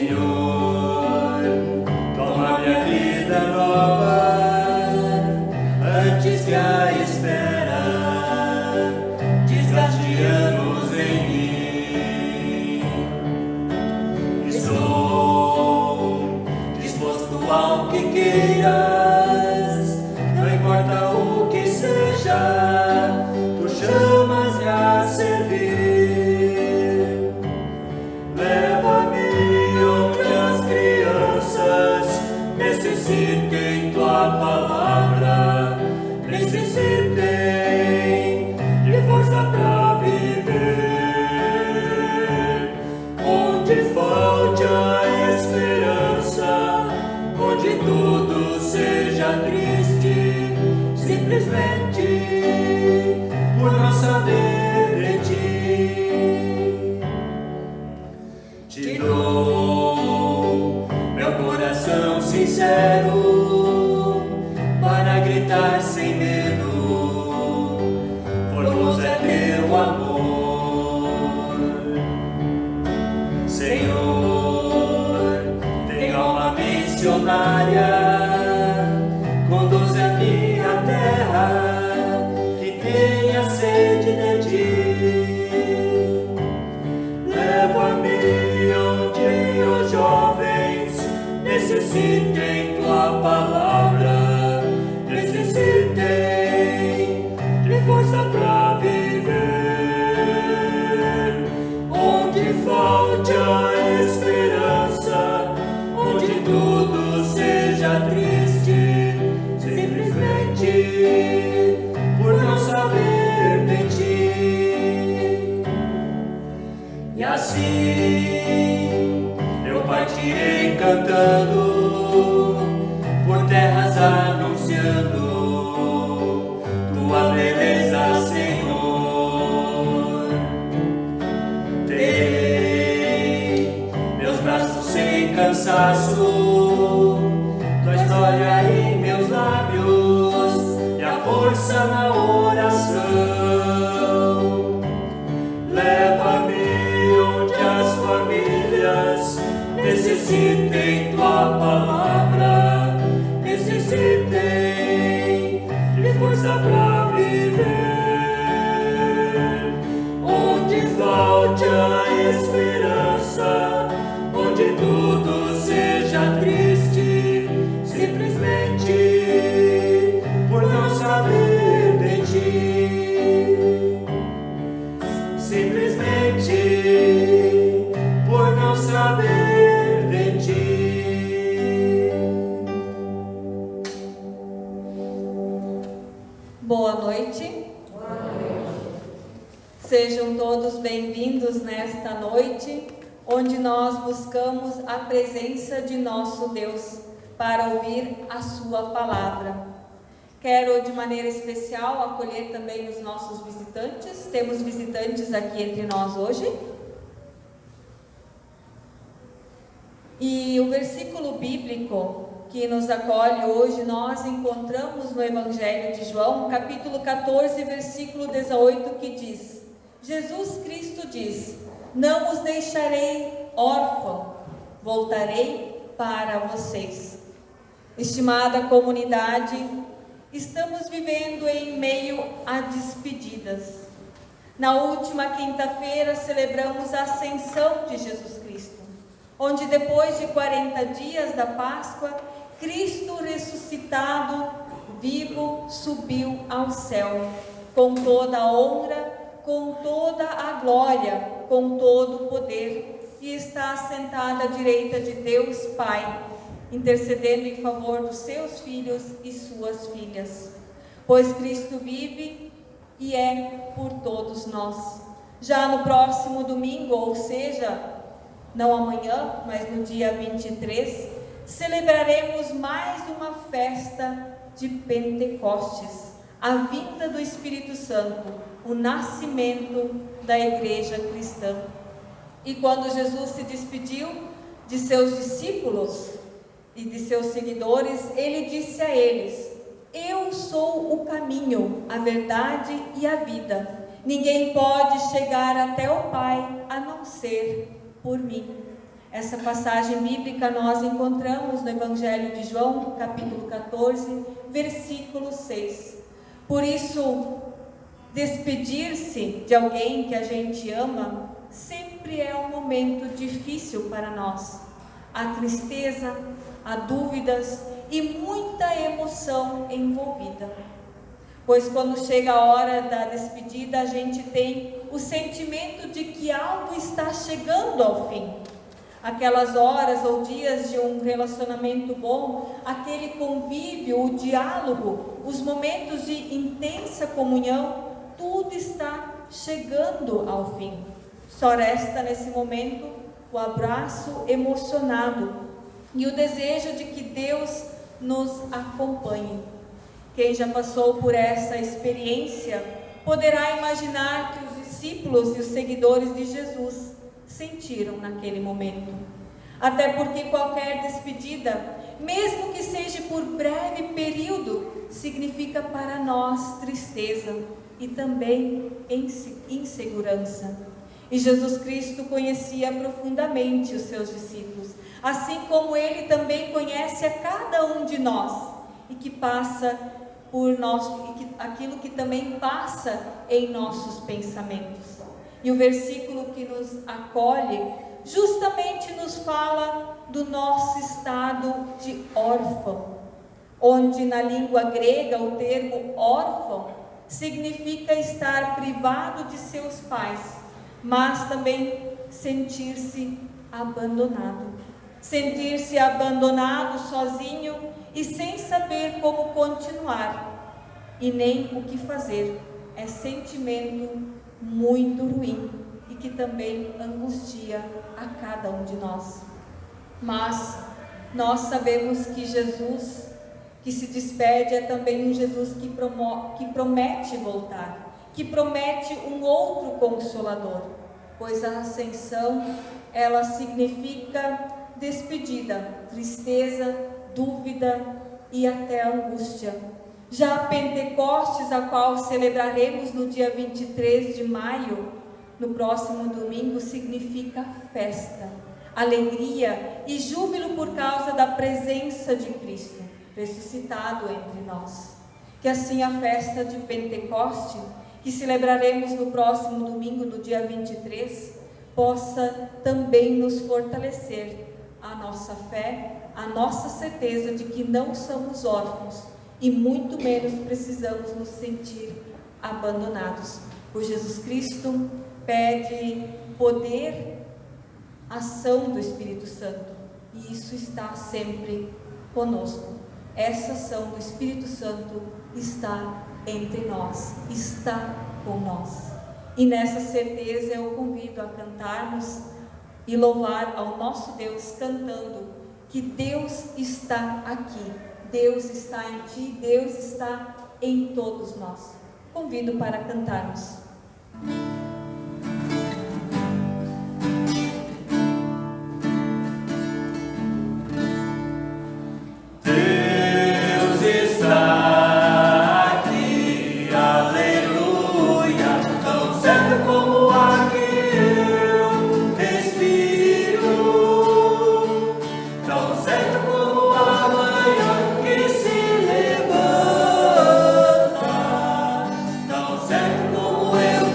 Senhor, toma minha vida nova, antes que a espera desgaste anos em mim. Estou disposto ao que queiras, não importa o que seja, tu chamas-me a servir. Leva-me onde as crianças necessitem tua palavra, necessitem de força para viver. Onde falte a esperança, onde tudo seja triste, simplesmente por não saber de ti. Te dou meu coração sincero para gritar sem medo, formoso é teu amor. Senhor, tem alma missionária, conduze a minha terra, que tenha sede de ti. Leva-me onde os jovens necessitem tua palavra, necessitem de força para viver. Onde falte a esperança, onde tudo seja triste, simplesmente por não saber de ti. E assim eu partirei cantando por terras anunciando tua beleza, Senhor. Terei meus braços sem cansaço, tua história em meus lábios e a força na oração. Leva-me onde as famílias necessitem tua palavra, necessitem de força para viver. Onde falte a esperança, onde tudo seja triste, simplesmente por não saber de ti. Simplesmente por não saber de ti. Boa noite. Boa noite. Sejam todos bem-vindos nesta noite, onde nós buscamos a presença de nosso Deus para ouvir a sua palavra. Quero de maneira especial acolher também os nossos visitantes. Temos visitantes aqui entre nós hoje. E o versículo bíblico que nos acolhe hoje, nós encontramos no Evangelho de João, capítulo 14, versículo 18, que diz: Jesus Cristo diz: não os deixarei órfãos, voltarei para vocês. Estimada comunidade, estamos vivendo em meio a despedidas. Na última quinta-feira celebramos a ascensão de Jesus Cristo, onde depois de 40 dias da Páscoa, Cristo ressuscitado, vivo, subiu ao céu, com toda a honra, com toda a glória, com todo o poder, e está assentado à direita de Deus Pai, intercedendo em favor dos seus filhos e suas filhas. Pois Cristo vive e é por todos nós. Já no próximo domingo, ou seja, não amanhã, mas no dia 23, celebraremos mais uma festa de Pentecostes, a vinda do Espírito Santo, o nascimento da igreja cristã. E quando Jesus se despediu de seus discípulos e de seus seguidores, ele disse a eles: eu sou o caminho, a verdade e a vida. Ninguém pode chegar até o Pai a não ser por mim. Essa passagem bíblica nós encontramos no Evangelho de João, capítulo 14, versículo 6. Por isso, despedir-se de alguém que a gente ama sempre é um momento difícil para nós. Há tristeza, há dúvidas e muita emoção envolvida. Pois quando chega a hora da despedida, a gente tem o sentimento de que algo está chegando ao fim. Aquelas horas ou dias de um relacionamento bom, aquele convívio, o diálogo, os momentos de intensa comunhão, tudo está chegando ao fim. Só resta nesse momento o abraço emocionado e o desejo de que Deus nos acompanhe. Quem já passou por essa experiência poderá imaginar que os discípulos e os seguidores de Jesus sentiram naquele momento. Até porque qualquer despedida, mesmo que seja por breve período, significa para nós tristeza e também insegurança. E Jesus Cristo conhecia profundamente os seus discípulos, assim como Ele também conhece a cada um de nós e que passa por nós, aquilo que também passa em nossos pensamentos. E o versículo que nos acolhe justamente nos fala do nosso estado de órfão, onde na língua grega o termo órfão significa estar privado de seus pais, mas também sentir-se abandonado. Sentir-se abandonado sozinho e sem saber como continuar e nem o que fazer. É sentimento muito ruim e que também angustia a cada um de nós. Mas nós sabemos que Jesus que se despede é também um Jesus que promete voltar, que promete um outro Consolador, pois a ascensão, ela significa despedida, tristeza, dúvida e até angústia. Já a Pentecostes, a qual celebraremos no dia 23 de maio, no próximo domingo, significa festa, alegria e júbilo por causa da presença de Cristo, ressuscitado entre nós. Que assim a festa de Pentecoste, que celebraremos no próximo domingo, no dia 23, possa também nos fortalecer a nossa fé, a nossa certeza de que não somos órfãos e muito menos precisamos nos sentir abandonados. Pois Jesus Cristo pede poder, ação do Espírito Santo, e isso está sempre conosco. Essa ação do Espírito Santo está entre nós, está com nós. E nessa certeza eu convido a cantarmos e louvar ao nosso Deus, cantando que Deus está aqui, Deus está em ti, Deus está em todos nós. Convido para cantarmos.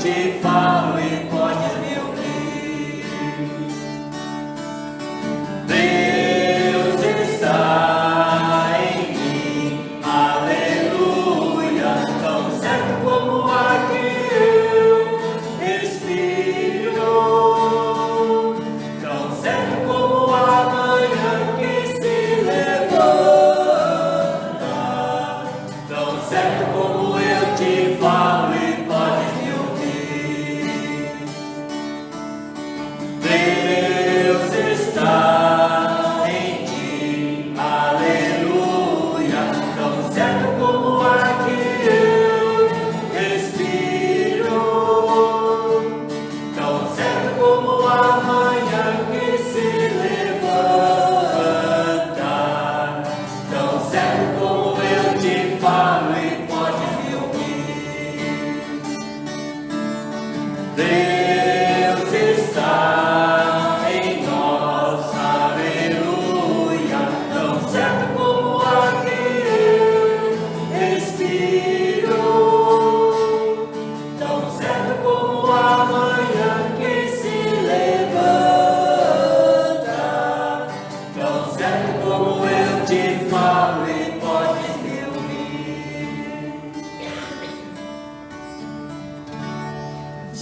Te faz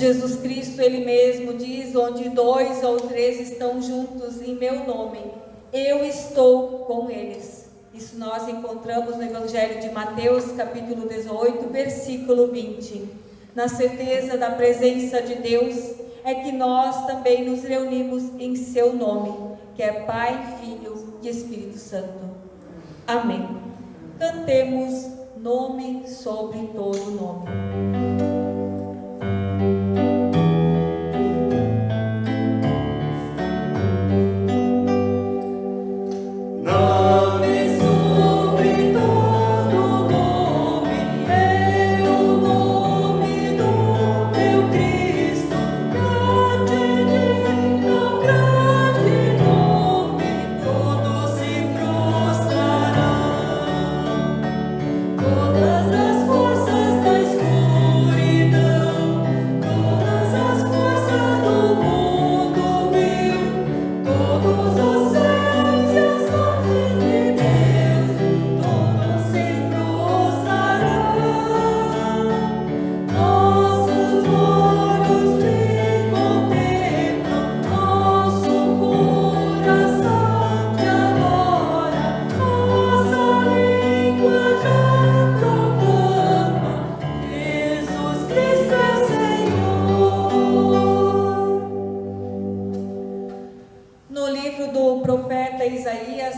Jesus Cristo, Ele mesmo diz: onde 2 ou 3 estão juntos em meu nome, eu estou com eles. Isso nós encontramos no Evangelho de Mateus, capítulo 18, versículo 20. Na certeza da presença de Deus, é que nós também nos reunimos em seu nome, que é Pai, Filho e Espírito Santo. Amém. Cantemos nome sobre todo nome.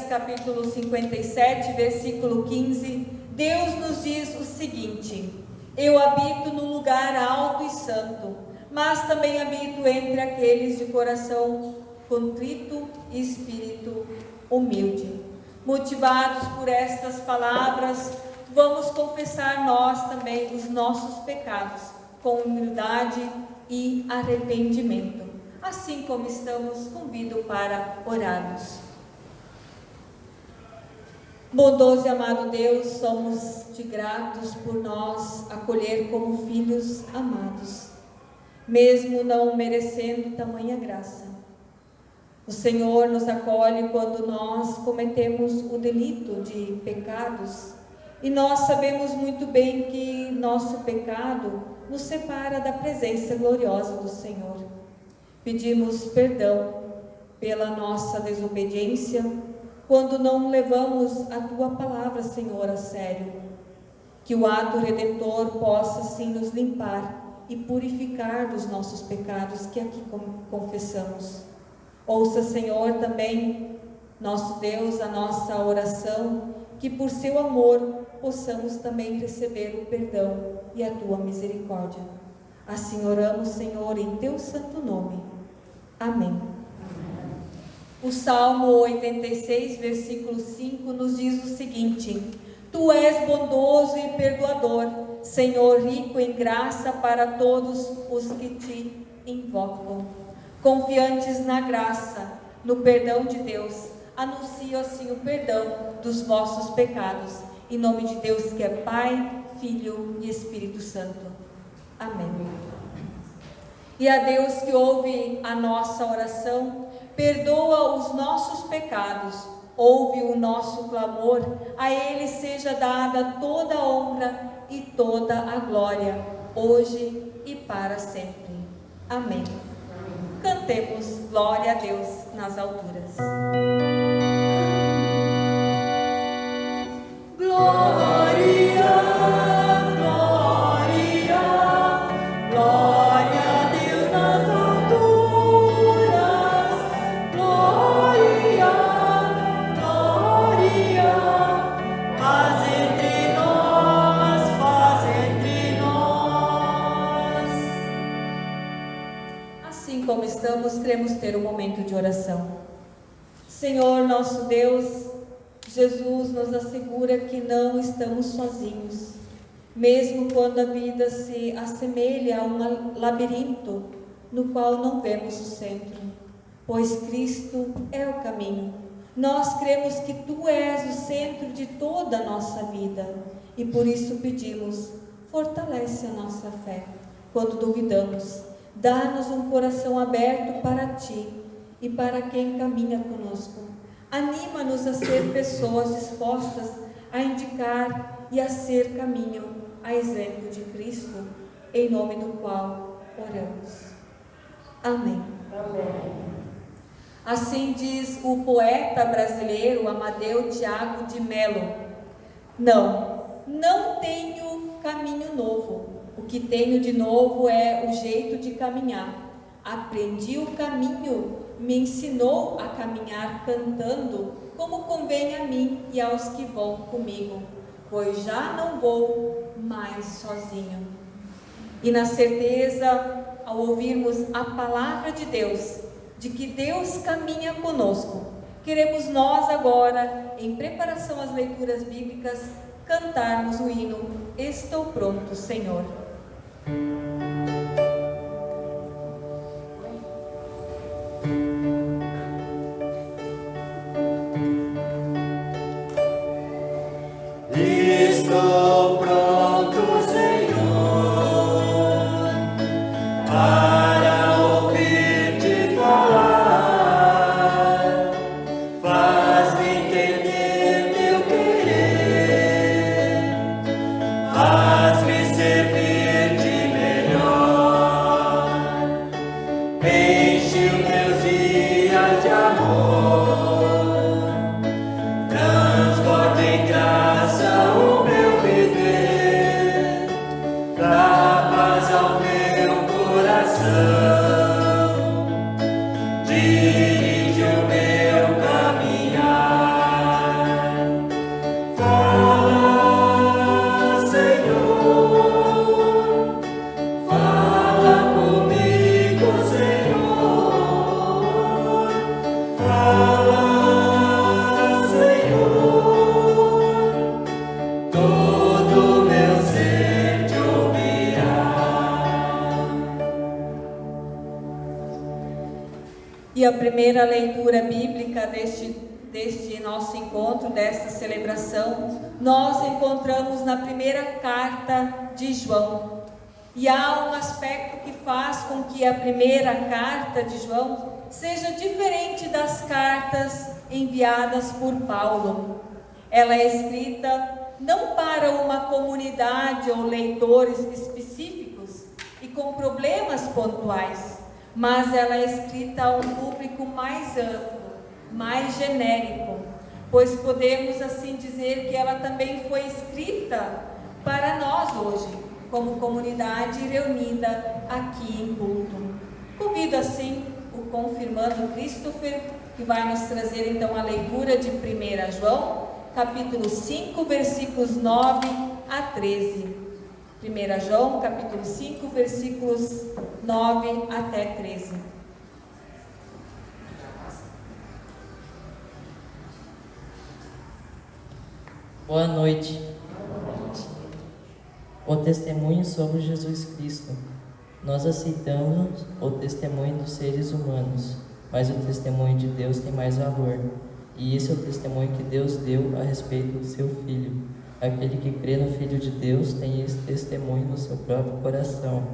Capítulo 57, versículo 15, Deus nos diz o seguinte: eu habito no lugar alto e santo, mas também habito entre aqueles de coração contrito e espírito humilde. Motivados por estas palavras, vamos confessar nós também os nossos pecados, com humildade e arrependimento. Assim como estamos, convido para orarmos. Bondoso e amado Deus, somos-te gratos por nós acolher como filhos amados, mesmo não merecendo tamanha graça. O Senhor nos acolhe quando nós cometemos o delito de pecados, e nós sabemos muito bem que nosso pecado nos separa da presença gloriosa do Senhor. Pedimos perdão pela nossa desobediência, quando não levamos a Tua palavra, Senhor, a sério. Que o ato redentor possa, sim, nos limpar e purificar dos nossos pecados que aqui confessamos. Ouça, Senhor, também, nosso Deus, a nossa oração, que por Seu amor possamos também receber o perdão e a Tua misericórdia. Assim oramos, Senhor, em Teu santo nome. Amém. O Salmo 86, versículo 5, nos diz o seguinte: Tu és bondoso e perdoador, Senhor, rico em graça para todos os que te invocam. Confiantes na graça, no perdão de Deus, anuncio assim o perdão dos vossos pecados, em nome de Deus que é Pai, Filho e Espírito Santo. Amém. E a Deus que ouve a nossa oração, perdoa os nossos pecados, ouve o nosso clamor, a Ele seja dada toda a honra e toda a glória, hoje e para sempre. Amém. Cantemos glória a Deus nas alturas. Glória, glória, glória a Deus nas alturas. Glória, glória, paz entre nós, paz entre nós. Assim como estamos, queremos ter um momento de oração. Senhor nosso Deus, Jesus nos assegura que não estamos sozinhos, mesmo quando a vida se assemelha a um labirinto no qual não vemos o centro, pois Cristo é o caminho. Nós cremos que Tu és o centro de toda a nossa vida e por isso pedimos, fortalece a nossa fé quando duvidamos, dá-nos um coração aberto para Ti e para quem caminha conosco. Anima-nos a ser pessoas dispostas a indicar e a ser caminho, a exemplo de Cristo, em nome do qual Oramos. Amém. Amém. Assim diz o poeta brasileiro Amadeu Tiago de Melo: não tenho caminho novo. O que tenho de novo é o jeito de caminhar. Aprendi o caminho, me ensinou a caminhar cantando, como convém a mim e aos que vão comigo, pois já não vou mais sozinho. E na certeza, ao ouvirmos a palavra de Deus, de que Deus caminha conosco, queremos nós agora, em preparação às leituras bíblicas, cantarmos o hino Estou Pronto, Senhor. Estou pronto, Senhor, para ouvir-te falar. Faz-me entender teu querer, faz-me servir-te melhor. Enche os meus dias de amor, transborda em graça o meu viver, dá paz ao meu coração, dirige o meu caminhar. Fala, Senhor, fala comigo, Senhor, fala, Senhor, todo meu ser te ouvirá. E a primeira leitura bíblica deste nosso encontro, desta celebração, nós encontramos na primeira carta de João. E há um aspecto que faz com que a primeira carta de João seja diferente das cartas enviadas por Paulo. Ela é escrita não para uma comunidade ou leitores específicos e com problemas pontuais, mas ela é escrita a um público mais amplo, mais genérico, pois podemos assim dizer que ela também foi escrita para nós hoje, como comunidade reunida aqui em culto. Convido assim o confirmando Christopher, que vai nos trazer então a leitura de 1 João, capítulo 5, versículos 9 a 13. 1 João, capítulo 5, versículos 9 até 13. Boa noite. O testemunho sobre Jesus Cristo. Nós aceitamos o testemunho dos seres humanos, mas o testemunho de Deus tem mais valor. E esse é o testemunho que Deus deu a respeito do seu Filho. Aquele que crê no Filho de Deus tem esse testemunho no seu próprio coração.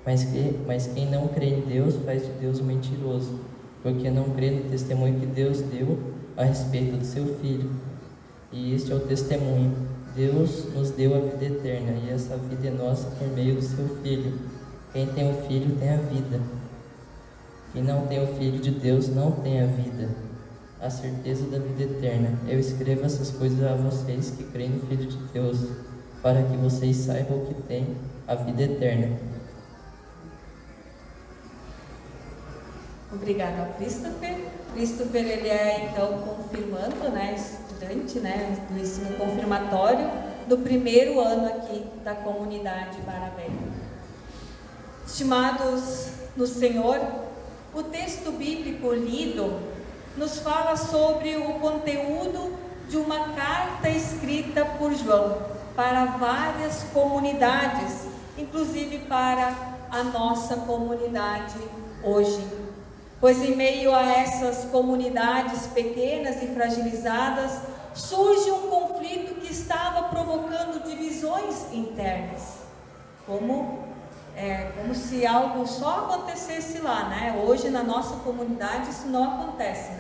Mas quem não crê em Deus faz de Deus um mentiroso, porque não crê no testemunho que Deus deu a respeito do seu Filho. E este é o testemunho. Deus nos deu a vida eterna, e essa vida é nossa por meio do seu Filho. Quem tem o Filho tem a vida. Quem não tem o Filho de Deus não tem a vida, a certeza da vida eterna. Eu escrevo essas coisas a vocês que creem no Filho de Deus, para que vocês saibam que têm a vida eterna. Obrigada ao Christopher. Christopher, ele é então confirmando, estudante, do ensino confirmatório do primeiro ano aqui da comunidade Barra Velha. Estimados no Senhor, o texto bíblico lido nos fala sobre o conteúdo de uma carta escrita por João para várias comunidades, inclusive para a nossa comunidade hoje. Pois em meio a essas comunidades pequenas e fragilizadas, surge um conflito que estava provocando divisões internas, como se algo só acontecesse lá, Hoje na nossa comunidade isso não acontece,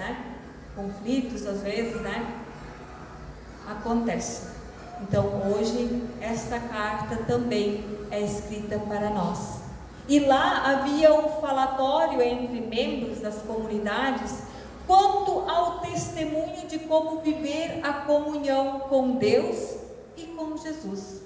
Conflitos às vezes, Acontece. Então hoje esta carta também é escrita para nós. E lá havia um falatório entre membros das comunidades quanto ao testemunho de como viver a comunhão com Deus e com Jesus.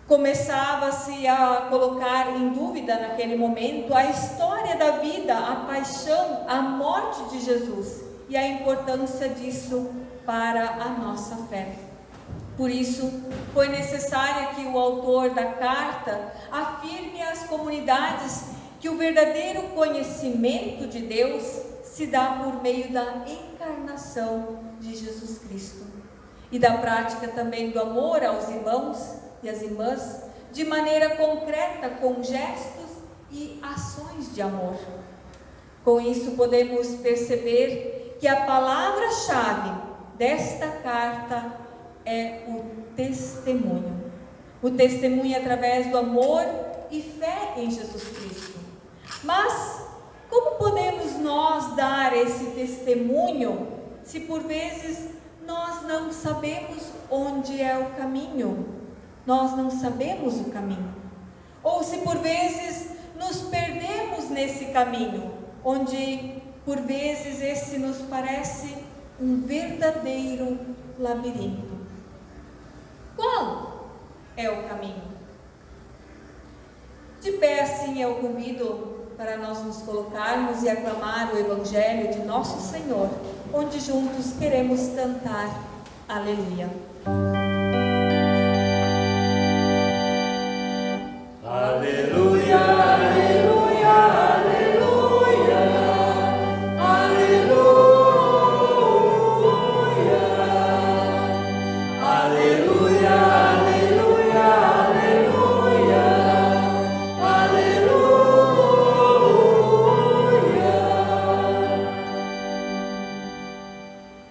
Começava-se a colocar em dúvida naquele momento a história da vida, a paixão, a morte de Jesus e a importância disso para a nossa fé. Por isso, foi necessário que o autor da carta afirme às comunidades que o verdadeiro conhecimento de Deus se dá por meio da encarnação de Jesus Cristo e da prática também do amor aos irmãos e às irmãs, de maneira concreta, com gestos e ações de amor. Com isso, podemos perceber que a palavra-chave desta carta é o testemunho. O testemunho através do amor e fé em Jesus Cristo. Mas, como podemos nós dar esse testemunho se por vezes nós não sabemos onde é o caminho? Nós não sabemos o caminho. Ou se por vezes nos perdemos nesse caminho, onde por vezes esse nos parece um verdadeiro labirinto. Qual é o caminho? De pé assim eu convido para nós nos colocarmos e aclamar o Evangelho de Nosso Senhor, onde juntos queremos cantar Aleluia. Aleluia, aleluia, aleluia, aleluia, aleluia, aleluia, aleluia, aleluia.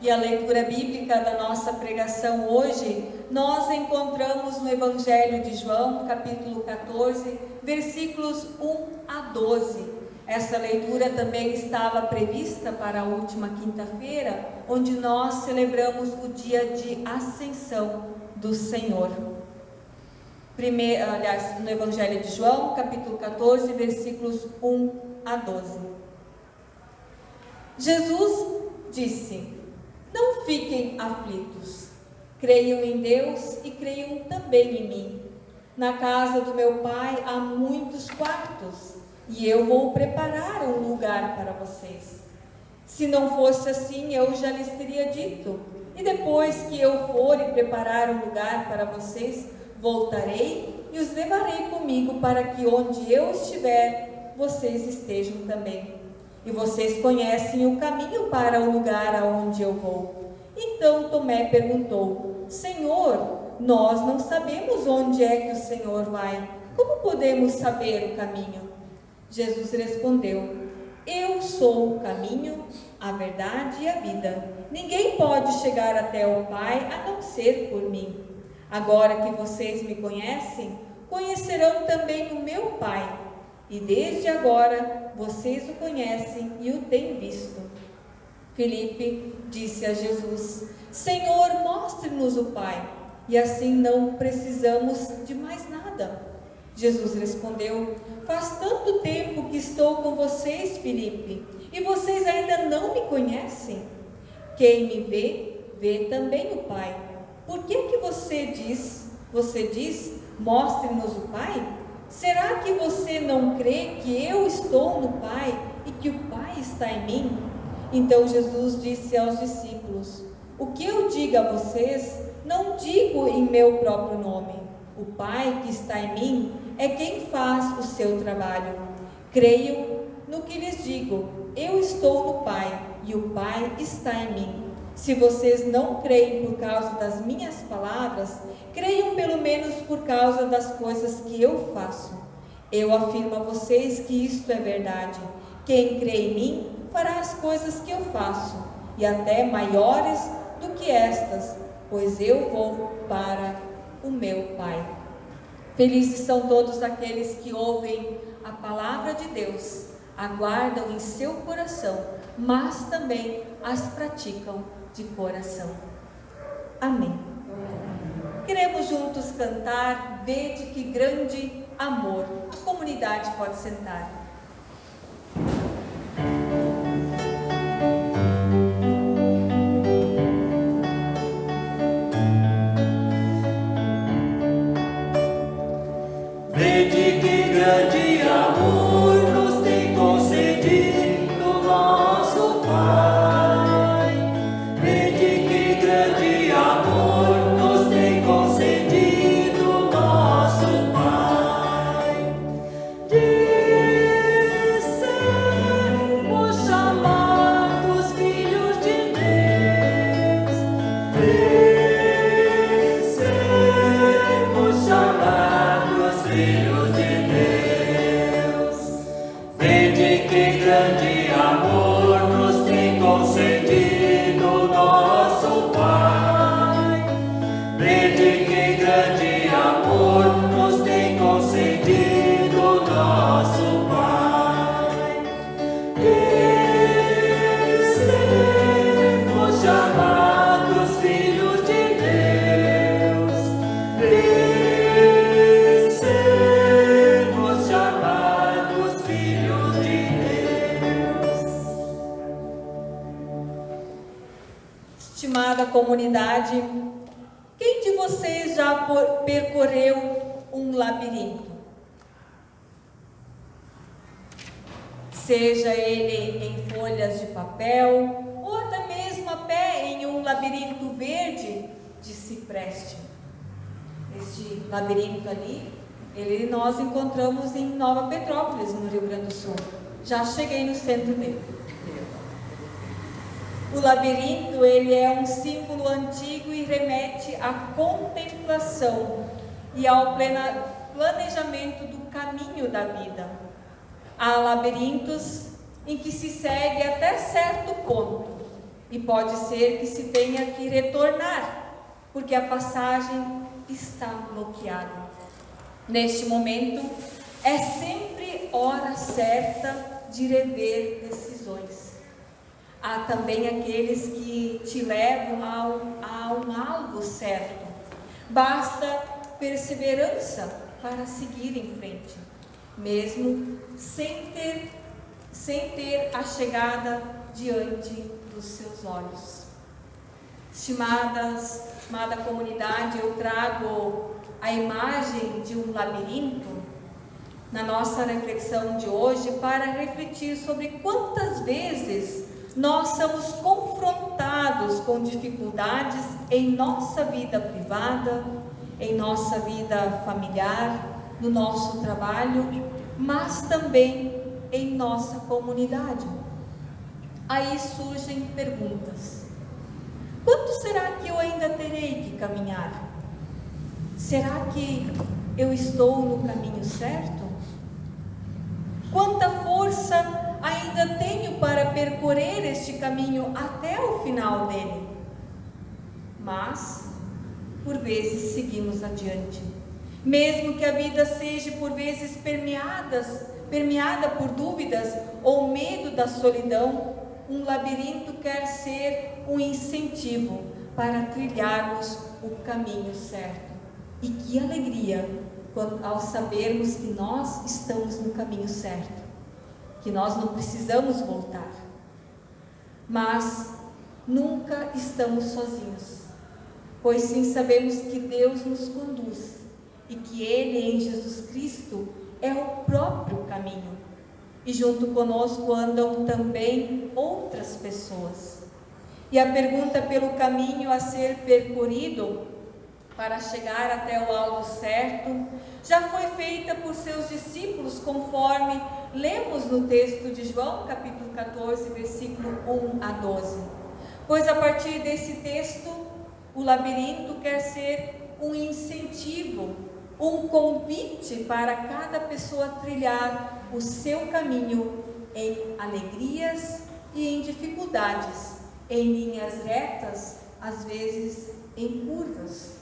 E a leitura bíblica da nossa pregação hoje, nós encontramos no Evangelho de João, capítulo 14, versículos 1 a 12. Essa leitura também estava prevista para a última quinta-feira, onde nós celebramos o dia de Ascensão do Senhor. No Evangelho de João, capítulo 14, versículos 1 a 12. Jesus disse: Não fiquem aflitos. Creiam em Deus e creiam também em mim. Na casa do meu Pai há muitos quartos, e eu vou preparar um lugar para vocês. Se não fosse assim, eu já lhes teria dito. E depois que eu for e preparar um lugar para vocês, voltarei e os levarei comigo, para que onde eu estiver, vocês estejam também. E vocês conhecem o caminho para o lugar aonde eu vou. Então Tomé perguntou: Senhor, nós não sabemos onde é que o Senhor vai. Como podemos saber o caminho? Jesus respondeu: Eu sou o caminho, a verdade e a vida. Ninguém pode chegar até o Pai a não ser por mim. Agora que vocês me conhecem, conhecerão também o meu Pai. E desde agora vocês o conhecem e o têm visto. Filipe disse a Jesus: Senhor, mostre-nos o Pai, e assim não precisamos de mais nada. Jesus respondeu: Faz tanto tempo que estou com vocês, Filipe, e vocês ainda não me conhecem? Quem me vê, vê também o Pai. Por que você diz, mostre-nos o Pai? Será que você não crê que eu estou no Pai e que o Pai está em mim? Então Jesus disse aos discípulos: O que eu digo a vocês, não digo em meu próprio nome. O Pai que está em mim é quem faz o seu trabalho. Creio no que lhes digo. Eu estou no Pai e o Pai está em mim. Se vocês não creem por causa das minhas palavras, creiam pelo menos por causa das coisas que eu faço. Eu afirmo a vocês que isto é verdade. Quem crê em mim fará as coisas que eu faço, e até maiores do que estas, pois eu vou para o meu Pai. Felizes são todos aqueles que ouvem a palavra de Deus, aguardam em seu coração, mas também as praticam de coração. Amém. Queremos juntos cantar: Vede que grande amor comunidade pode sentar. Vede que grande amor nos tem concedido nosso Pai. Vede que grande amor nos tem concedido nosso Pai. De sermos chamados filhos de Deus. De sermos chamados filhos de Deus. Vede que grande amor nos tem concedido nosso Pai. Vede que grande amor nos tem concedido nosso Pai. De sermos chamados filhos de Deus. De sermos chamados filhos de Deus. Estimada comunidade, quem de vocês já percorreu um labirinto? Seja ele em folhas de papel ou até mesmo a pé em um labirinto verde de cipreste. Este labirinto ali, nós encontramos em Nova Petrópolis, no Rio Grande do Sul. Já cheguei no centro dele. O labirinto, ele é um símbolo antigo e remete à contemplação e ao planejamento do caminho da vida. Há labirintos em que se segue até certo ponto e pode ser que se tenha que retornar, porque a passagem está bloquada. Neste momento, é sempre hora certa de rever decisões. Há também aqueles que te levam a um alvo certo. Basta perseverança para seguir em frente, mesmo sem ter a chegada diante dos seus olhos. Estimada comunidade, eu trago a imagem de um labirinto na nossa reflexão de hoje para refletir sobre quantas vezes nós somos confrontados com dificuldades em nossa vida privada, em nossa vida familiar, no nosso trabalho, mas também em nossa comunidade. Aí surgem perguntas. Quanto será que eu ainda terei que caminhar? Será que eu estou no caminho certo? Quanta força ainda tenho para percorrer este caminho até o final dele? Mas, por vezes, seguimos adiante. Mesmo que a vida seja, por vezes, permeada por dúvidas ou medo da solidão, um labirinto quer ser um incentivo para trilharmos o caminho certo. E que alegria ao sabermos que nós estamos no caminho certo, que nós não precisamos voltar. Mas nunca estamos sozinhos, pois sim sabemos que Deus nos conduz e que Ele, em Jesus Cristo, é o próprio caminho. E junto conosco andam também outras pessoas. E a pergunta pelo caminho a ser percorrido para chegar até o alvo certo já foi feita por seus discípulos, conforme lemos no texto de João, capítulo 14, versículo 1 a 12. Pois a partir desse texto, o labirinto quer ser um incentivo, um convite para cada pessoa trilhar o seu caminho em alegrias e em dificuldades, em linhas retas, às vezes em curvas,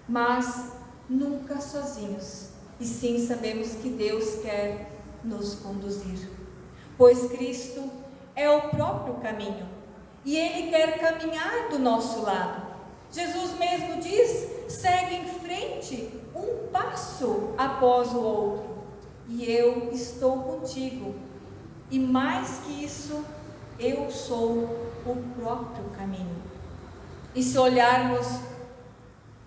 mas nunca sozinhos, e sim sabemos que Deus quer nos conduzir, pois Cristo é o próprio caminho, e Ele quer caminhar do nosso lado. Jesus mesmo diz: segue em frente, um passo após o outro. e eu estou contigo. E mais que isso, eu sou o próprio caminho. E se olharmos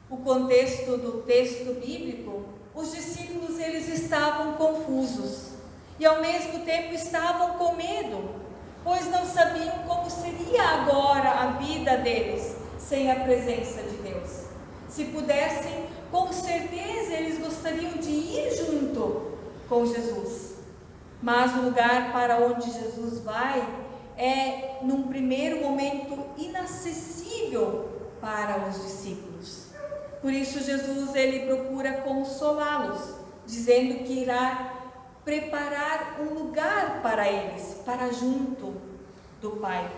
o contexto do texto bíblico, os discípulos eles estavam confusos e ao mesmo tempo estavam com medo, pois não sabiam como seria agora a vida deles sem a presença de Deus. Se pudessem, com certeza eles gostariam de ir junto com Jesus. Mas o lugar para onde Jesus vai é, num primeiro momento, inacessível para os discípulos. Por isso Jesus ele procura consolá-los, dizendo que irá preparar um lugar para eles, para junto do Pai.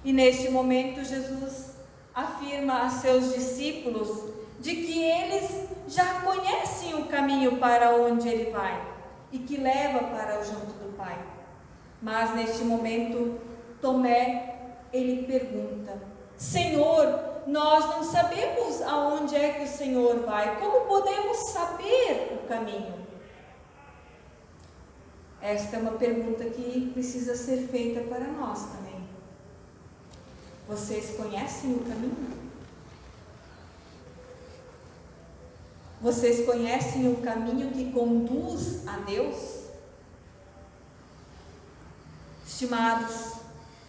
E neste momento Jesus afirma a seus discípulos de que eles já conhecem o caminho para onde ele vai e que leva para o junto do Pai. Mas neste momento Tomé ele pergunta: Senhor, nós não sabemos aonde é que o Senhor vai, como podemos saber o caminho? Esta é uma pergunta que precisa ser feita para nós também. Vocês conhecem o caminho? Vocês conhecem o caminho que conduz a Deus? Estimados,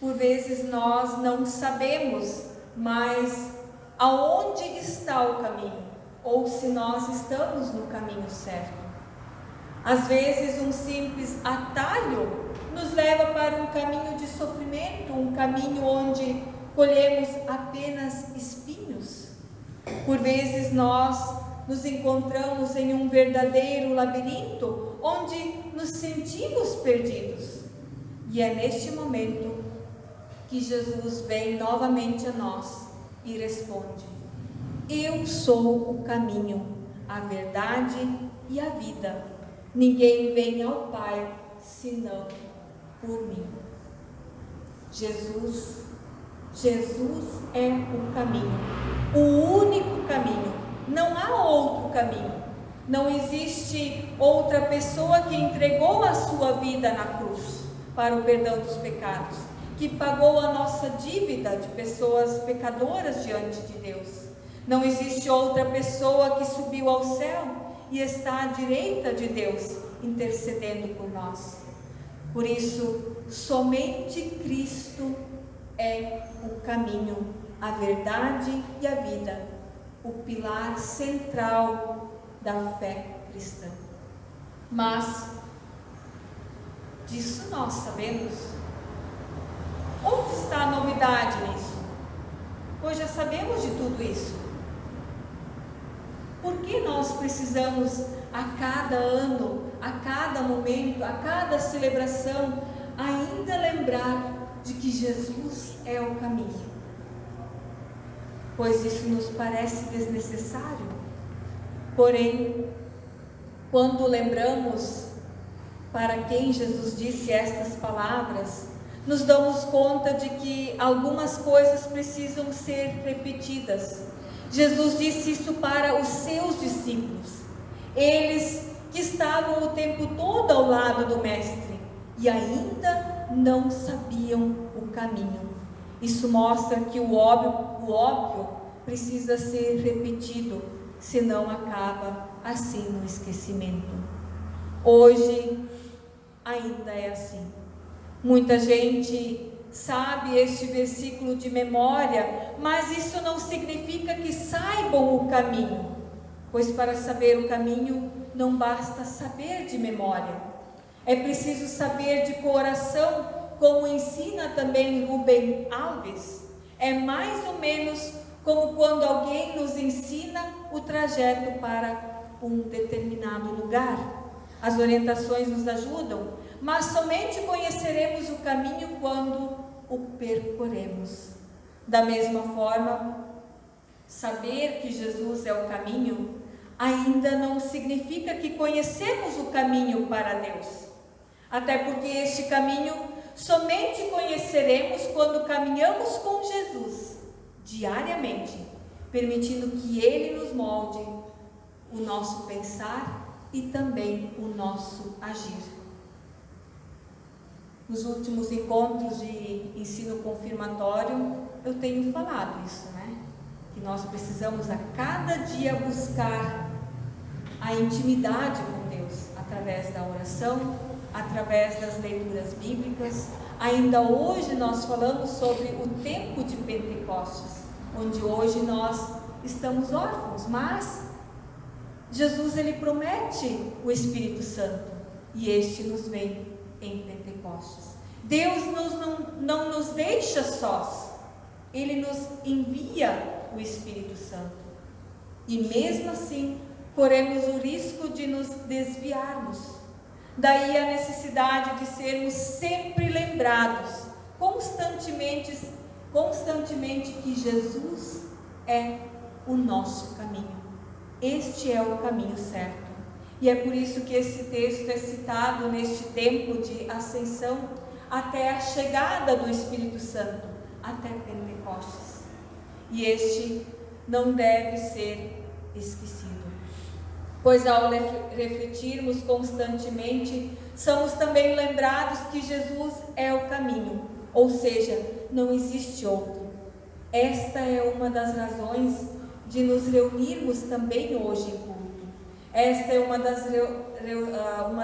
por vezes nós não sabemos mais aonde está o caminho, ou se nós estamos no caminho certo. Às vezes um simples atalho nos leva para um caminho de sofrimento, um caminho onde colhemos apenas espinhos. Por vezes nós nos encontramos em um verdadeiro labirinto, onde nos sentimos perdidos. E é neste momento que Jesus vem novamente a nós e responde: eu sou o caminho, a verdade e a vida. Ninguém vem ao Pai senão por mim. Jesus é o caminho, o único caminho. Não há outro caminho. Não existe outra pessoa que entregou a sua vida na cruz para o perdão dos pecados, que pagou a nossa dívida de pessoas pecadoras diante de Deus. Não existe outra pessoa que subiu ao céu e está à direita de Deus, intercedendo por nós. Por isso, somente Cristo é o caminho, a verdade e a vida, o pilar central da fé cristã. Mas disso nós sabemos. Onde está a novidade nisso? Pois já sabemos de tudo isso. Por que nós precisamos a cada ano, a cada momento, a cada celebração, ainda lembrar de que Jesus é o caminho? Pois isso nos parece desnecessário. Porém, quando lembramos para quem Jesus disse estas palavras, nos damos conta de que algumas coisas precisam ser repetidas. Jesus disse isso para os seus discípulos, eles que estavam o tempo todo ao lado do Mestre e ainda não sabiam o caminho. Isso mostra que o óbvio precisa ser repetido, senão acaba assim no esquecimento. Hoje ainda é assim. Muita gente sabe este versículo de memória, mas isso não significa que saibam o caminho, pois para saber o caminho não basta saber de memória, é preciso saber de coração, como ensina também Rubem Alves. É mais ou menos como quando alguém nos ensina o trajeto para um determinado lugar. As orientações nos ajudam, mas somente conheceremos o caminho quando o percorremos. Da mesma forma, saber que Jesus é o caminho ainda não significa que conhecemos o caminho para Deus. Até porque este caminho somente conheceremos quando caminhamos com Jesus diariamente, permitindo que Ele nos molde o nosso pensar e também o nosso agir. Nos últimos encontros de ensino confirmatório, eu tenho falado isso, né? Que nós precisamos a cada dia buscar a intimidade com Deus, através da oração, através das leituras bíblicas. Ainda hoje nós falamos sobre o tempo de Pentecostes, onde hoje nós estamos órfãos, mas Jesus ele promete o Espírito Santo e este nos vem em Pentecostes. Deus não nos deixa sós, Ele nos envia o Espírito Santo. E mesmo assim, corremos o risco de nos desviarmos. Daí a necessidade de sermos sempre lembrados, constantemente que Jesus é o nosso caminho. Este é o caminho certo. E é por isso que esse texto é citado neste tempo de ascensão até a chegada do Espírito Santo, até Pentecostes. E este não deve ser esquecido, pois ao refletirmos constantemente, somos também lembrados que Jesus é o caminho, ou seja, não existe outro. Esta é uma das razões de nos reunirmos também hoje em culto. Esta é uma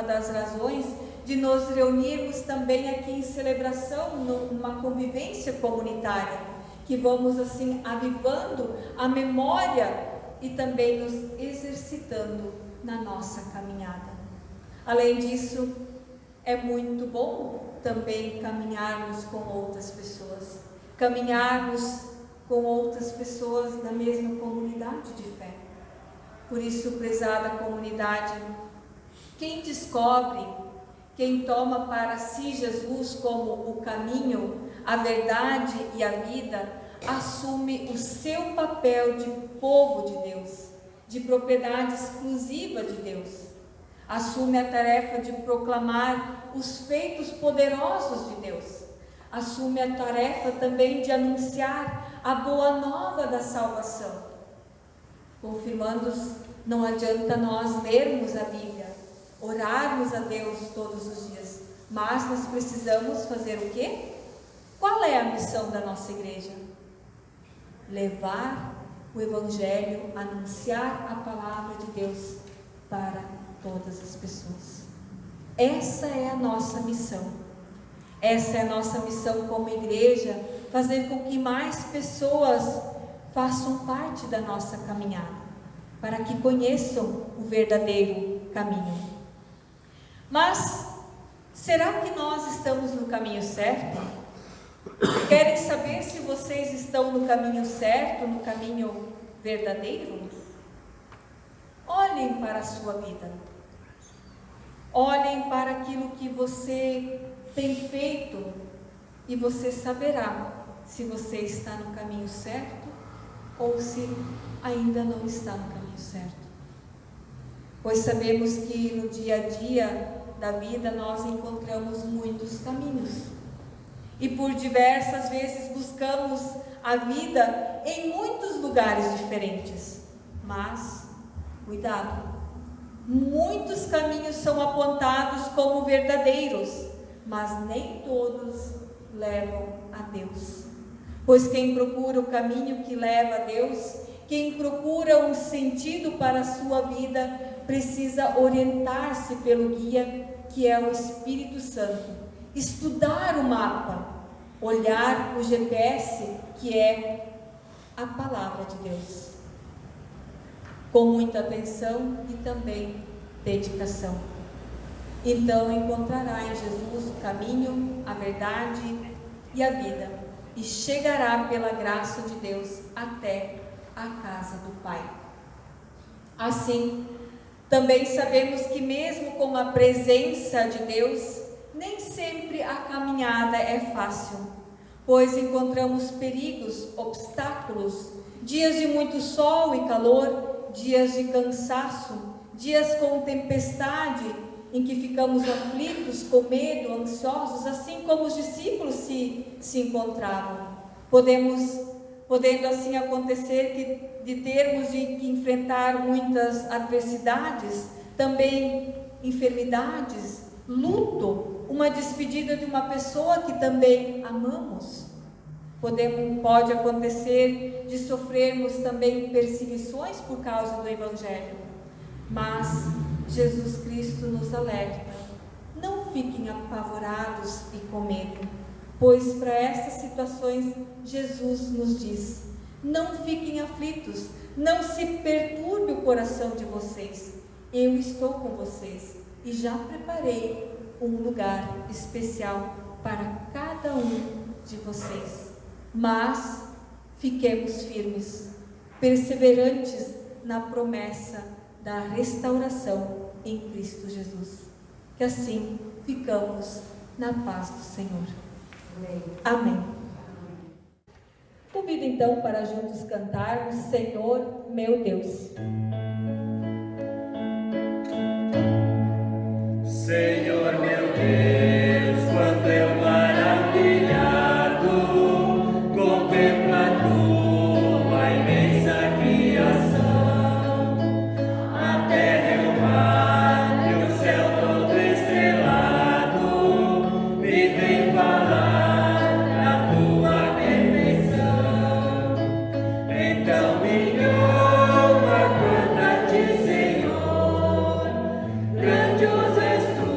das razões de nos reunirmos também aqui em celebração, numa convivência comunitária, que vamos assim avivando a memória e também nos exercitando na nossa caminhada. Além disso, é muito bom também caminharmos com outras pessoas, da mesma comunidade de fé. Por isso, prezada comunidade, quem descobre, quem toma para si Jesus como o caminho, a verdade e a vida, assume o seu papel de povo de Deus, de propriedade exclusiva de Deus. Assume a tarefa de proclamar os feitos poderosos de Deus. Assume a tarefa também de anunciar a boa nova da salvação. Confirmandos, não adianta nós lermos a Bíblia, orarmos a Deus todos os dias, mas nós precisamos fazer o quê? Qual é a missão da nossa igreja? Levar o Evangelho, anunciar a palavra de Deus para todas as pessoas. Essa é a nossa missão. Essa é a nossa missão como igreja, fazer com que mais pessoas façam parte da nossa caminhada, para que conheçam o verdadeiro caminho. Mas, será que nós estamos no caminho certo? Querem saber se vocês estão no caminho certo, no caminho verdadeiro? Olhem para a sua vida. Olhem para aquilo que você tem feito e você saberá se você está no caminho certo ou se ainda não está no caminho certo. Pois sabemos que no dia a dia da vida nós encontramos muitos caminhos. E por diversas vezes buscamos a vida em muitos lugares diferentes. Mas, cuidado, muitos caminhos são apontados como verdadeiros, mas nem todos levam a Deus. Pois quem procura o caminho que leva a Deus, quem procura um sentido para a sua vida, precisa orientar-se pelo guia que é o Espírito Santo, estudar o mapa, olhar o GPS que é a palavra de Deus, com muita atenção e também dedicação. Então encontrará em Jesus o caminho, a verdade e a vida, e chegará pela graça de Deus até a casa do Pai. Assim, também sabemos que mesmo com a presença de Deus, nem sempre a caminhada é fácil, pois encontramos perigos, obstáculos, dias de muito sol e calor, dias de cansaço, dias com tempestade, em que ficamos aflitos, com medo, ansiosos, assim como os discípulos se encontravam. Podendo assim acontecer de termos de enfrentar muitas adversidades, também enfermidades, luto, uma despedida de uma pessoa que também amamos. Pode acontecer de sofrermos também perseguições por causa do Evangelho, mas Jesus Cristo nos alerta: não fiquem apavorados e com medo, pois para essas situações Jesus nos diz: não fiquem aflitos, não se perturbe o coração de vocês, eu estou com vocês e já preparei um lugar especial para cada um de vocês. Mas fiquemos firmes, perseverantes na promessa da restauração em Cristo Jesus. Que assim ficamos na paz do Senhor. Amém. Amém. Convido então para juntos cantarmos Senhor meu Deus. Senhor meu Deus, quando eu maravilhado contemplo a tua imensa criação, a terra e o mar e o céu todo estrelado me vem falar da tua perfeição. Então minha alma canta a ti, Senhor, grandioso és tu,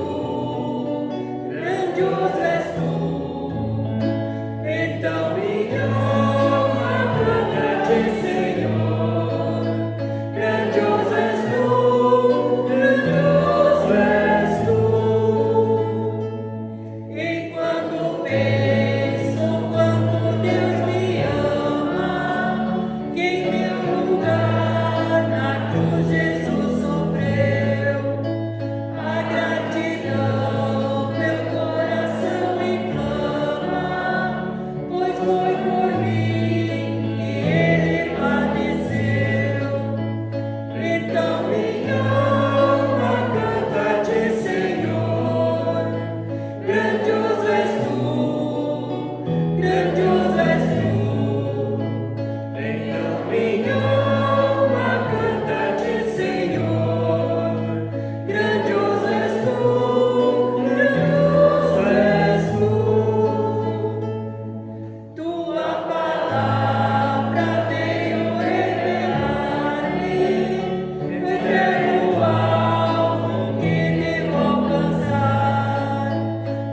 grandioso és tu. Então minha alma canta a ti, Senhor, grandioso és tu, grandioso és tu. E quando penso quanto Deus me ama, que em meu lugar na cruz Jesus sofreu, a gratidão meu coração inflama, pois foi por mim que Ele padeceu. Então minha alma canta a ti, Senhor, grandioso és tu, grandioso és tu. Então minha alma canta a ti, Senhor, grandioso és tu, grandioso és tu. Tua palavra veio revelar-me o eterno alvo que devo alcançar.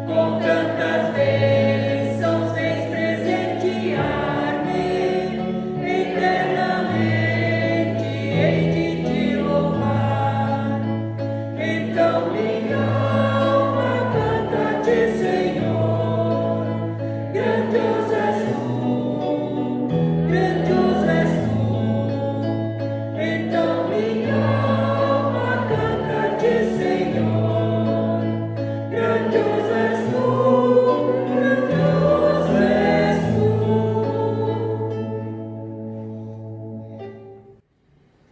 Com tantas bênçãos vens presentear-me, eternamente hei de te louvar. Então minha alma canta a ti, Senhor, grandioso és tu, grandioso és tu. Então minha alma canta a ti, Senhor, grandioso és tu, grandioso és tu.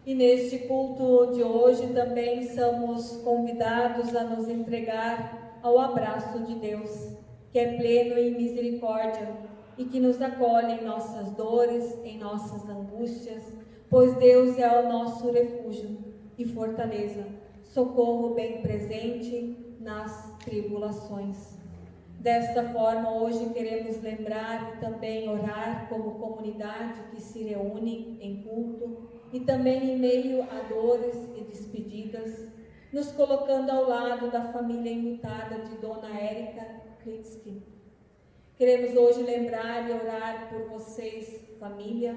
E neste culto de hoje também somos convidados a nos entregar ao abraço de Deus, que é pleno em misericórdia e que nos acolhe em nossas dores, em nossas angústias, pois Deus é o nosso refúgio e fortaleza, socorro bem presente nas tribulações. Desta forma, hoje queremos lembrar e também orar como comunidade que se reúne em culto e também em meio a dores e despedidas, nos colocando ao lado da família enlutada de Dona Érica Klitsky. Queremos hoje lembrar e orar por vocês, família,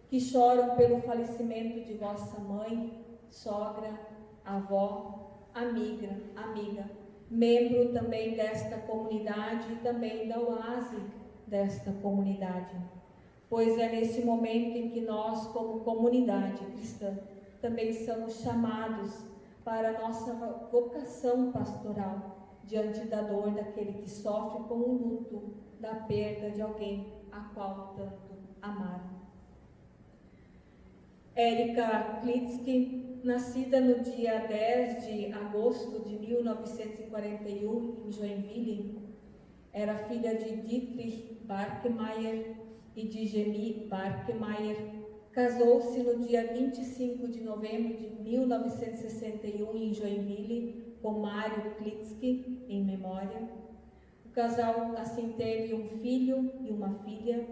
que choram pelo falecimento de vossa mãe, sogra, avó, amiga, membro também desta comunidade e também da oase desta comunidade. Pois é nesse momento em que nós, como comunidade cristã, também somos chamados para a nossa vocação pastoral, diante da dor daquele que sofre com o luto da perda de alguém a qual tanto amaram. Érica Klitsky, nascida no dia 10 de agosto de 1941 em Joinville, era filha de Dietrich Barkemeyer e de Gemie Barkemeyer, Casou-se no dia 25 de novembro de 1961 em Joinville, com Mário Klitsky, em memória. O casal assim teve um filho e uma filha.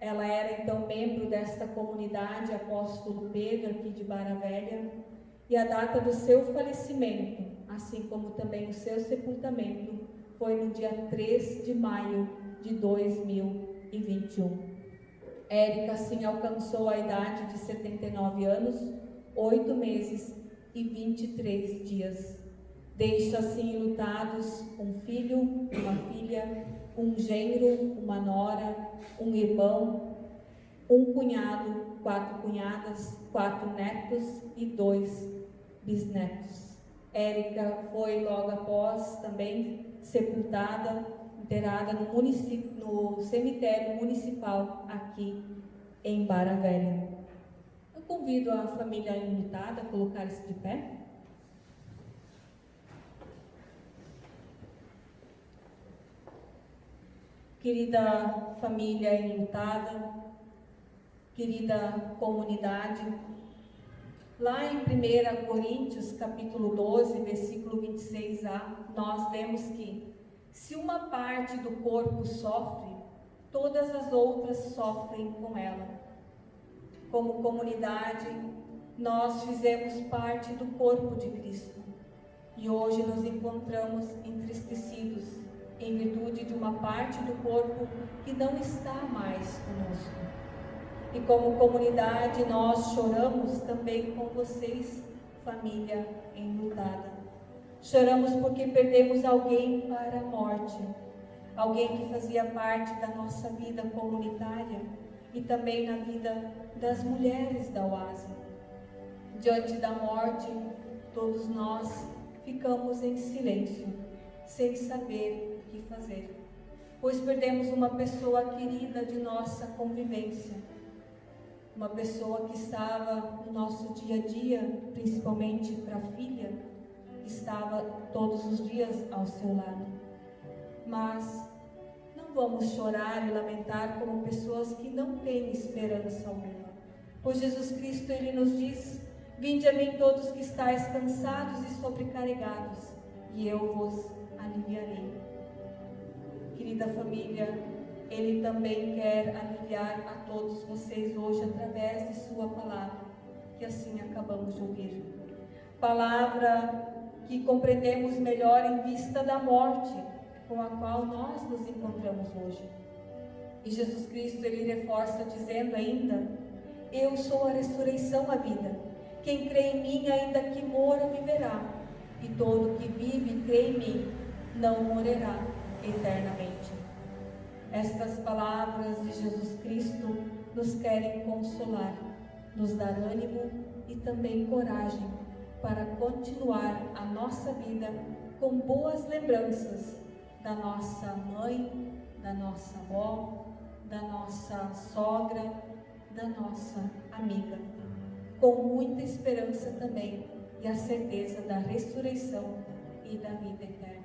Ela era então membro desta comunidade Apóstolo Pedro, aqui de Barra Velha, e a data do seu falecimento, assim como também o seu sepultamento, foi no dia 3 de maio de 2021. Érica assim alcançou a idade de 79 anos, 8 meses e 23 dias. Deixa assim enlutados um filho, uma filha, um genro, uma nora, um irmão, um cunhado, 4 cunhadas, 4 netos e 2 bisnetos. Érica foi logo após também sepultada, enterrada no cemitério municipal aqui em Barra Velha. Eu convido a família enlutada a colocar-se de pé. Querida família enlutada, querida comunidade, lá em 1 Coríntios, capítulo 12, versículo 26a, nós vemos que se uma parte do corpo sofre, todas as outras sofrem com ela. Como comunidade, nós fizemos parte do corpo de Cristo e hoje nos encontramos entristecidos em virtude de uma parte do corpo que não está mais conosco. E como comunidade, nós choramos também com vocês, família enlutada. Choramos porque perdemos alguém para a morte, alguém que fazia parte da nossa vida comunitária e também na vida das mulheres da Oase. Diante da morte, todos nós ficamos em silêncio, sem saber o que fazer, pois perdemos uma pessoa querida de nossa convivência, uma pessoa que estava no nosso dia a dia, principalmente para a filha, que estava todos os dias ao seu lado. Mas não vamos chorar e lamentar como pessoas que não têm esperança alguma, pois Jesus Cristo, Ele nos diz: vinde a mim todos que estáis cansados e sobrecarregados, e eu vos aliviarei. Querida família, Ele também quer aliviar a todos vocês hoje através de sua palavra, que assim acabamos de ouvir. Palavra que compreendemos melhor em vista da morte com a qual nós nos encontramos hoje. E Jesus Cristo, Ele reforça dizendo ainda: eu sou a ressurreição, a vida. Quem crê em mim, ainda que mora, viverá. E todo que vive e crê em mim, não morrerá eternamente. Estas palavras de Jesus Cristo nos querem consolar, nos dar ânimo e também coragem para continuar a nossa vida com boas lembranças da nossa mãe, da nossa avó, da nossa sogra, da nossa amiga, com muita esperança também e a certeza da ressurreição e da vida eterna.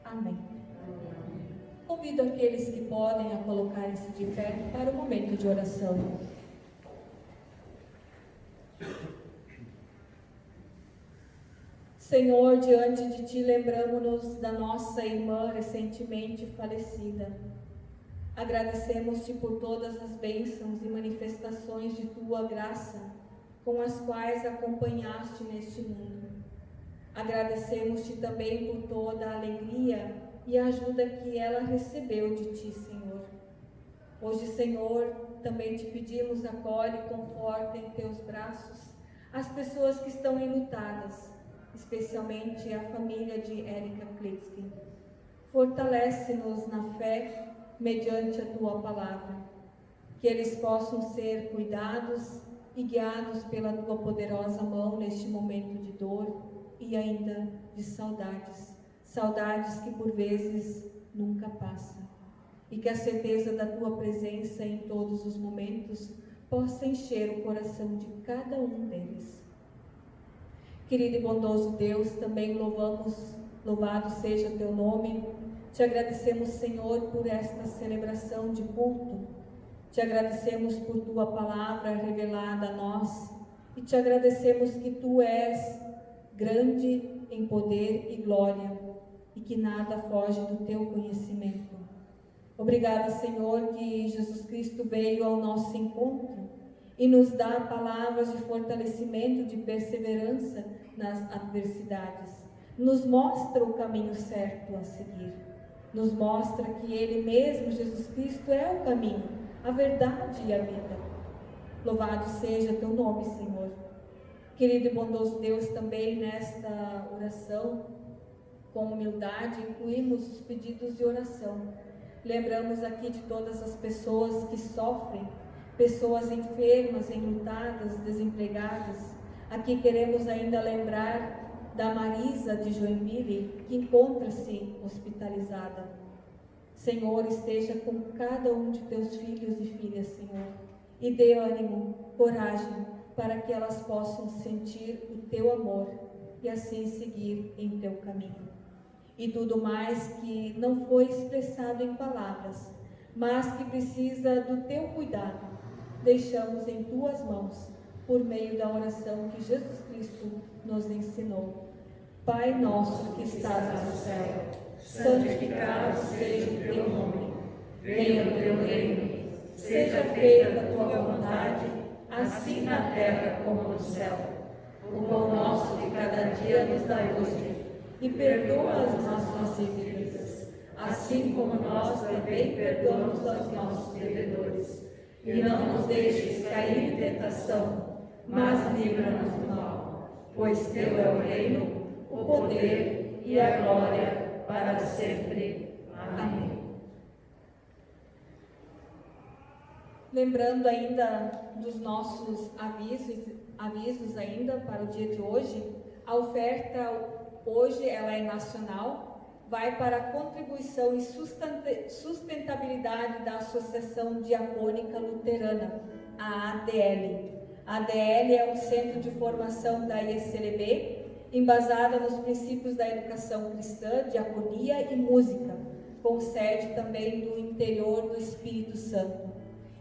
Amém. Convido aqueles que podem a colocarem-se de pé para o momento de oração. Senhor, diante de Ti lembramos-nos da nossa irmã recentemente falecida. Agradecemos-Te por todas as bênçãos e manifestações de Tua graça com as quais acompanhaste neste mundo. Agradecemos-Te também por toda a alegria e a ajuda que ela recebeu de Ti, Senhor. Hoje, Senhor, também Te pedimos, acolhe e conforta em Teus braços as pessoas que estão enlutadas, especialmente a família de Érica Klitsky. Fortalece-nos na fé mediante a Tua palavra, que eles possam ser cuidados e guiados pela Tua poderosa mão neste momento de dor e ainda de saudades, saudades que por vezes nunca passam, e que a certeza da Tua presença em todos os momentos possa encher o coração de cada um deles. Querido e bondoso Deus, também louvado seja Teu nome. Te agradecemos, Senhor, por esta celebração de culto. Te agradecemos por tua palavra revelada a nós e te agradecemos que tu és grande em poder e glória e que nada foge do teu conhecimento. Obrigada, Senhor, que Jesus Cristo veio ao nosso encontro e nos dá palavras de fortalecimento, de perseverança nas adversidades. Nos mostra o caminho certo a seguir. Nos mostra que Ele mesmo, Jesus Cristo, é o caminho, a verdade e a vida. Louvado seja teu nome, Senhor. Querido e bondoso Deus, também nesta oração, com humildade, incluímos os pedidos de oração. Lembramos aqui de todas as pessoas que sofrem, pessoas enfermas, enlutadas, desempregadas. Aqui queremos ainda lembrar da Marisa de Joinville, que encontra-se hospitalizada. Senhor, esteja com cada um de teus filhos e filhas, Senhor, e dê ânimo, coragem, para que elas possam sentir o teu amor e assim seguir em teu caminho. E tudo mais que não foi expressado em palavras, mas que precisa do teu cuidado, deixamos em tuas mãos, por meio da oração que Jesus Cristo nos ensinou. Pai nosso que estás no céu, santificado seja o teu nome. Venha o teu reino, seja feita a tua vontade, assim na terra como no céu. O pão nosso de cada dia nos dá hoje, e perdoa as nossas dívidas, assim como nós também perdoamos aos nossos devedores. E não nos deixes cair em tentação, mas livra-nos do mal, pois teu é o reino, o poder e a glória para sempre. Amém. Lembrando ainda dos nossos avisos ainda para o dia de hoje, a oferta hoje ela é nacional, vai para a contribuição e sustentabilidade da Associação Diacônica Luterana, a ADL. A ADL é um centro de formação da IECLB, embasada nos princípios da educação cristã, diaconia e música, com sede também do interior do Espírito Santo.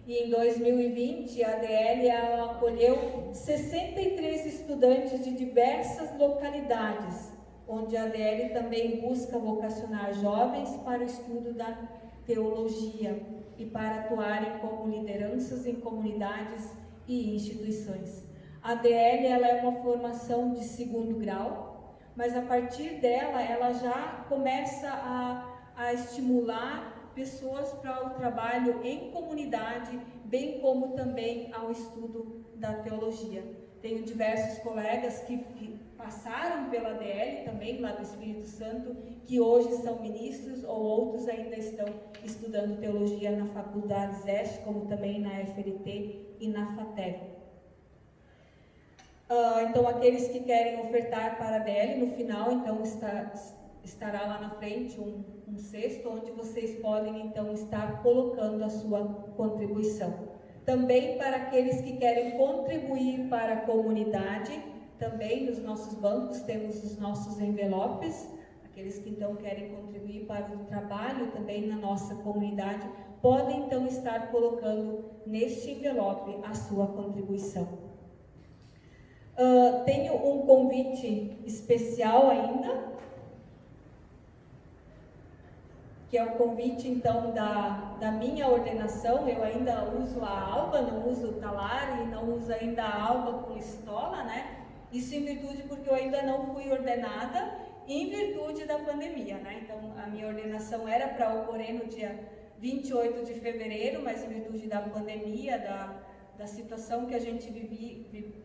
E em 2020, a ADL acolheu 63 estudantes de diversas localidades, onde a ADL também busca vocacionar jovens para o estudo da teologia e para atuarem como lideranças em comunidades e instituições. A ADL ela é uma formação de 2º grau, mas a partir dela ela já começa a estimular pessoas para o trabalho em comunidade, bem como também ao estudo da teologia. Tenho diversos colegas que passaram pela ADL também, lá do Espírito Santo, que hoje são ministros ou outros ainda estão estudando teologia na Faculdade ZEST, como também na FLT e na FATEV. Então, aqueles que querem ofertar para a ADL, no final, então, estará lá na frente um cesto, onde vocês podem, então, estar colocando a sua contribuição. Também para aqueles que querem contribuir para a comunidade, também nos nossos bancos temos os nossos envelopes. Aqueles que então querem contribuir para o trabalho também na nossa comunidade, podem então estar colocando neste envelope a sua contribuição. Tenho um convite especial ainda, que é o convite então da minha ordenação. Eu ainda uso a alba, não uso o talar e não uso ainda a alba com estola, né? Isso em virtude porque eu ainda não fui ordenada, em virtude da pandemia, né? Então a minha ordenação era para ocorrer no dia 28 de fevereiro, mas em virtude da pandemia, da situação que a gente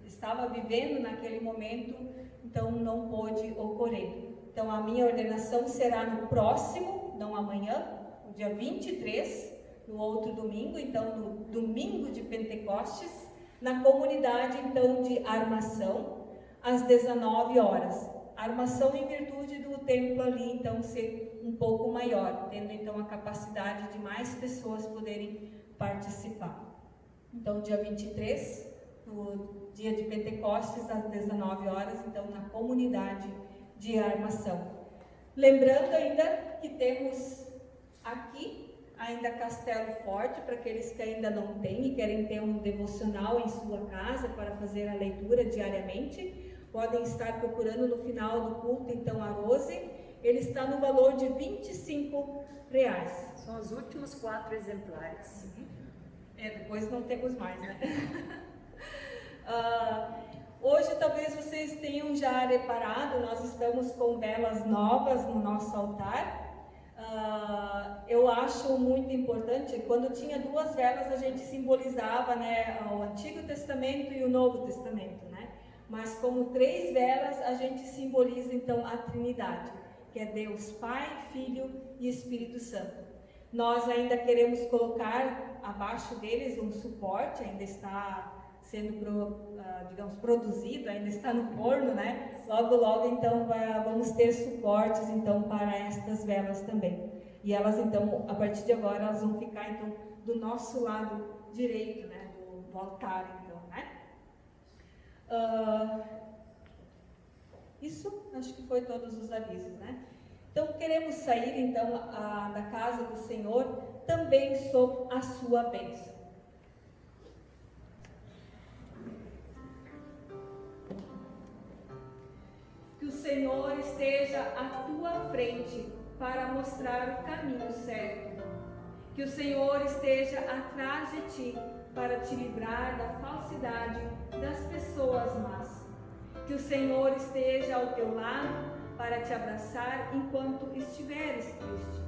estava vivendo naquele momento, então não pôde ocorrer. Então a minha ordenação será no próximo, não amanhã, no dia 23, no outro domingo, então no domingo de Pentecostes, na comunidade então de Armação, às 19 horas. Armação em virtude do templo ali então ser um pouco maior, tendo então a capacidade de mais pessoas poderem participar. Então dia 23, no dia de Pentecostes, às 19 horas, então na comunidade de Armação. Lembrando ainda que temos aqui ainda Castelo Forte, para aqueles que ainda não têm e querem ter um devocional em sua casa para fazer a leitura diariamente. Podem estar procurando no final do culto, então, a Rose. Ele está no valor de R$25. São os últimos 4 exemplares. Depois não temos mais, né? Hoje talvez vocês tenham já reparado, nós estamos com velas novas no nosso altar. Eu acho muito importante, quando tinha 2 velas a gente simbolizava, né, o Antigo Testamento e o Novo Testamento, né? Mas como 3 velas a gente simboliza então a Trindade, que é Deus Pai, Filho e Espírito Santo. Nós ainda queremos colocar abaixo deles um suporte, ainda está sendo, produzido, ainda está no forno, né? Logo, então, vamos ter suportes, então, para estas velas também. E elas, então, a partir de agora, elas vão ficar, então, do nosso lado direito, né? Do altar, então, né? Isso, acho que foi todos os avisos, né? Então, queremos sair, então, da casa do Senhor, também sob a sua bênção. Que o Senhor esteja à tua frente para mostrar o caminho certo. Que o Senhor esteja atrás de ti para te livrar da falsidade das pessoas más. Que o Senhor esteja ao teu lado para te abraçar enquanto estiveres triste.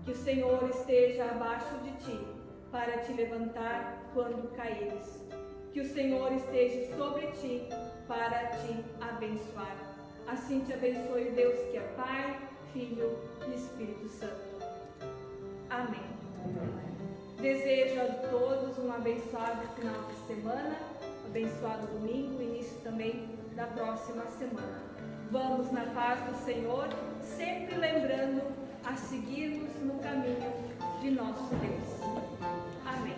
Que o Senhor esteja abaixo de ti para te levantar quando caíres. Que o Senhor esteja sobre ti para te abençoar. Assim te abençoe Deus, que é Pai, Filho e Espírito Santo. Amém. Desejo a todos um abençoado final de semana, abençoado domingo, início também da próxima semana. Vamos na paz do Senhor, sempre lembrando a seguirmos no caminho de nosso Deus. Amém.